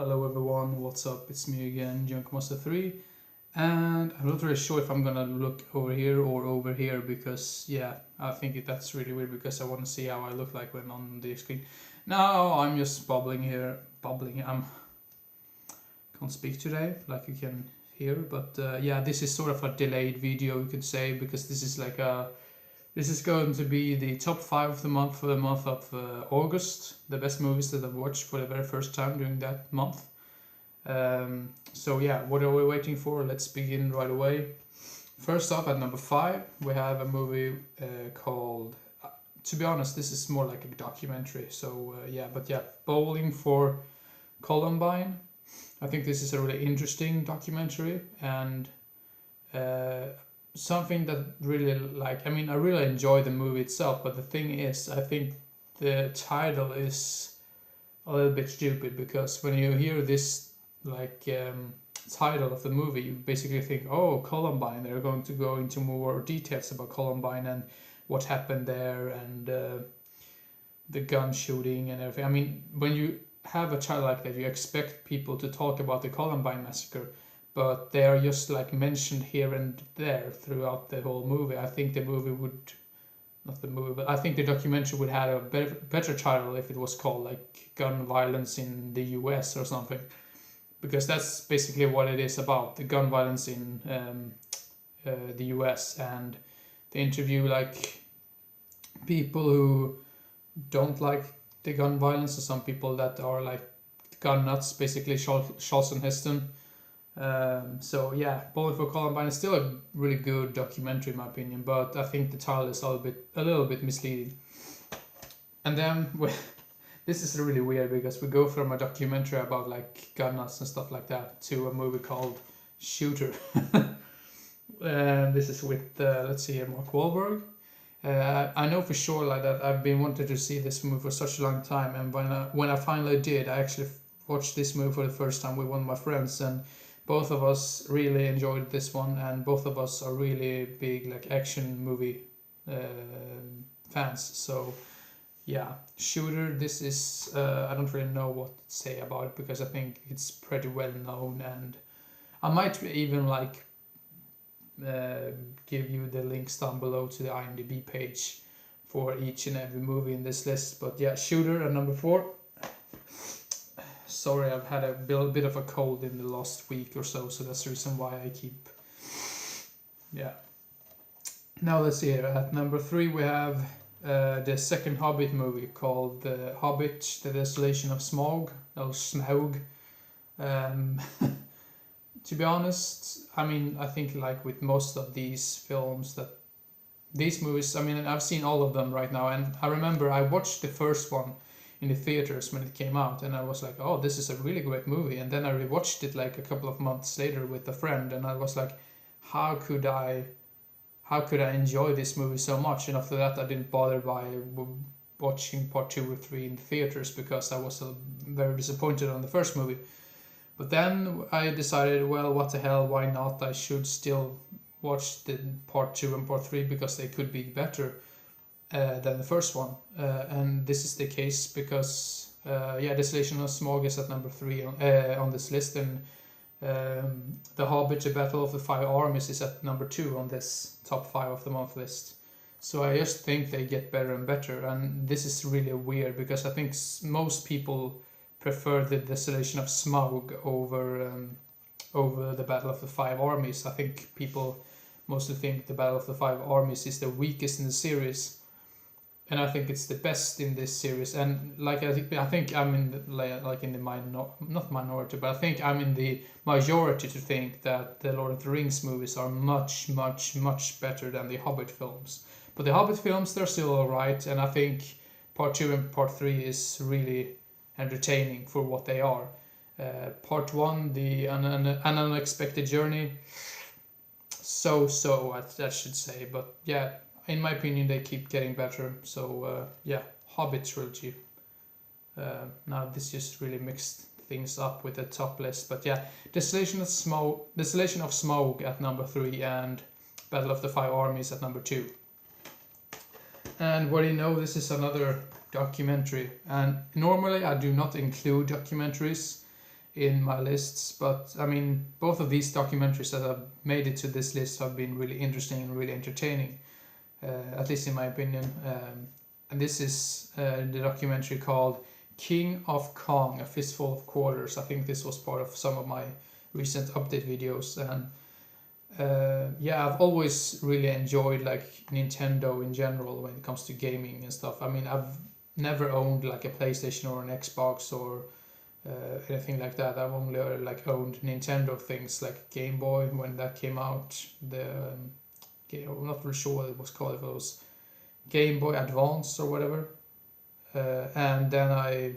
Hello everyone, what's up? It's me again, Junkmaster3, and I'm not really sure if I'm gonna look over here or over here because I think that's really weird because I want to see how I look like when on the screen. No, I'm just bubbling here, can't speak today, like you can hear, but this is sort of a delayed video, you could say, because this is going to be the top 5 of the month for the month of August, the best movies that I've watched for the very first time during that month. What are we waiting for? Let's begin right away. First off, at number 5, we have a movie called, to be honest, this is more like a documentary, Bowling for Columbine. I think this is a really interesting documentary and something that really I really enjoy the movie itself, but the thing is, I think the title is a little bit stupid because when you hear this title of the movie, you basically think, oh, Columbine, they're going to go into more details about Columbine and what happened there and the gun shooting and everything. I mean, when you have a title like that, you expect people to talk about the Columbine massacre, but they are just like mentioned here and there throughout the whole movie. I think the movie would, not the movie, but I think the documentary would have a better title if it was called like Gun Violence in the US or something, because that's basically what it is about, the gun violence in the US, and they interview like people who don't like the gun violence, or some people that are like gun nuts, basically Charleston Heston. Bowling for Columbine is still a really good documentary in my opinion, but I think the title is a little bit misleading. And then this is really weird because we go from a documentary about like gun nuts and stuff like that to a movie called Shooter. This is with let's see here, Mark Wahlberg. I know for sure like that I've been wanting to see this movie for such a long time, and when I finally did, I actually watched this movie for the first time with one of my friends, and both of us really enjoyed this one, and both of us are really big like action movie fans. So yeah, Shooter, this is I don't really know what to say about it because I think it's pretty well known, and I might even give you the links down below to the IMDb page for each and every movie in this list. But yeah, Shooter at number 4. Sorry, I've had a bit of a cold in the last week or so that's the reason why I keep... Yeah. Now let's see here. At number 3 we have the second Hobbit movie called Hobbit, The Desolation of Smaug, or Smaug. To be honest, I mean, I think like with most of these films, that these movies, I mean, I've seen all of them right now, and I remember I watched the first one in the theaters when it came out, and I was like, oh, this is a really great movie, and then I rewatched it like a couple of months later with a friend, and I was like, how could I enjoy this movie so much? And after that I didn't bother by watching part 2 or 3 in the theaters because I was very disappointed on the first movie. But then I decided, well, what the hell, why not? I should still watch the part 2 and part 3 because they could be better than the first one. And this is the case because, Desolation of Smaug is at number 3 on this list, and The Hobbit, The Battle of the Five Armies is at number 2 on this top 5 of the month list. So I just think they get better and better, and this is really weird because I think most people prefer the Desolation of Smaug over the Battle of the Five Armies. I think people mostly think the Battle of the Five Armies is the weakest in the series, and I think it's the best in this series. And I think I'm in not minority, but I think I'm in the majority to think that the Lord of the Rings movies are much, much, much better than the Hobbit films. But the Hobbit films, they're still alright, and I think part 2 and part 3 is really entertaining for what they are. Part 1, an unexpected journey, so I should say, but yeah, in my opinion they keep getting better. So Hobbit trilogy. Now this just really mixed things up with the top list, but yeah, Desolation of Smaug at number 3 and Battle of the Five Armies at number 2. And what do you know, this is another documentary, and normally I do not include documentaries in my lists. But I mean, both of these documentaries that have made it to this list have been really interesting and really entertaining, at least in my opinion. And this is the documentary called King of Kong, A Fistful of Quarters. I think this was part of some of my recent update videos. And yeah, I've always really enjoyed like Nintendo in general when it comes to gaming and stuff. I mean, I've never owned like a PlayStation or an Xbox or anything like that. I've only like owned Nintendo things like Game Boy when that came out. I'm not really sure what it was called, if it was Game Boy Advance or whatever. And then I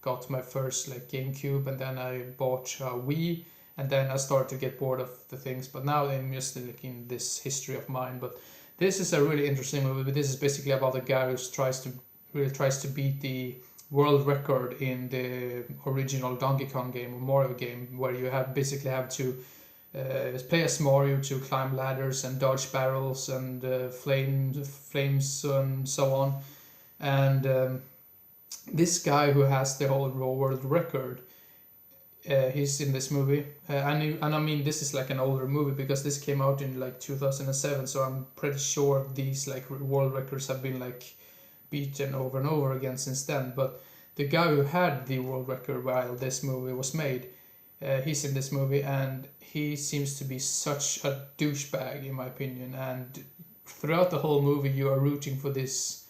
got my first like GameCube, and then I bought a Wii, and then I started to get bored of the things. But now I'm just looking this history of mine. But this is a really interesting movie. But this is basically about a guy who tries to beat the world record in the original Donkey Kong game or Mario game, where you basically have to play as Mario to climb ladders and dodge barrels and flames and so on. And this guy who has the whole world record, he's in this movie, and I mean, this is like an older movie because this came out in like 2007, so I'm pretty sure these like world records have been like beaten over and over again since then. But the guy who had the world record while this movie was made, he's in this movie, and he seems to be such a douchebag in my opinion. And throughout the whole movie you are rooting for this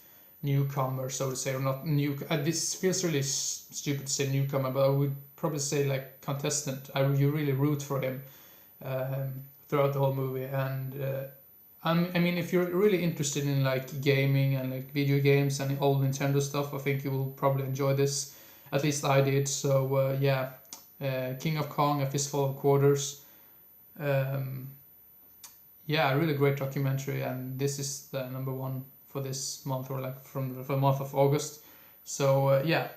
newcomer, so to say, or not new. This feels really stupid to say newcomer, but I would probably say like contestant. You really root for him throughout the whole movie. And I mean, if you're really interested in like gaming and like video games and old Nintendo stuff, I think you will probably enjoy this. At least I did. So yeah, King of Kong, A Fistful of Quarters. Yeah, a really great documentary, and this is the number one for this month, or like from the month of August. So yeah,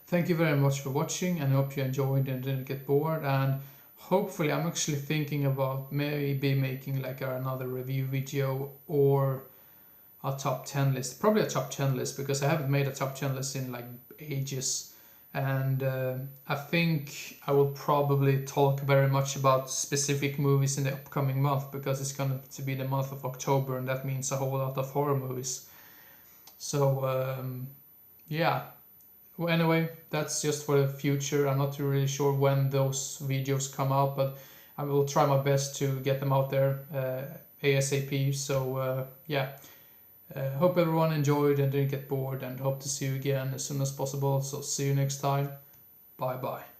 thank you very much for watching, and I hope you enjoyed and didn't get bored. And hopefully I'm actually thinking about maybe making like another review video or a top 10 list. Probably a top 10 list, because I haven't made a top 10 list in like ages. And I think I will probably talk very much about specific movies in the upcoming month, because it's going to be the month of October, and that means a whole lot of horror movies. So yeah, well, anyway, that's just for the future. I'm not really sure when those videos come out, but I will try my best to get them out there ASAP. So yeah, hope everyone enjoyed and didn't get bored, and hope to see you again as soon as possible. So see you next time. Bye bye.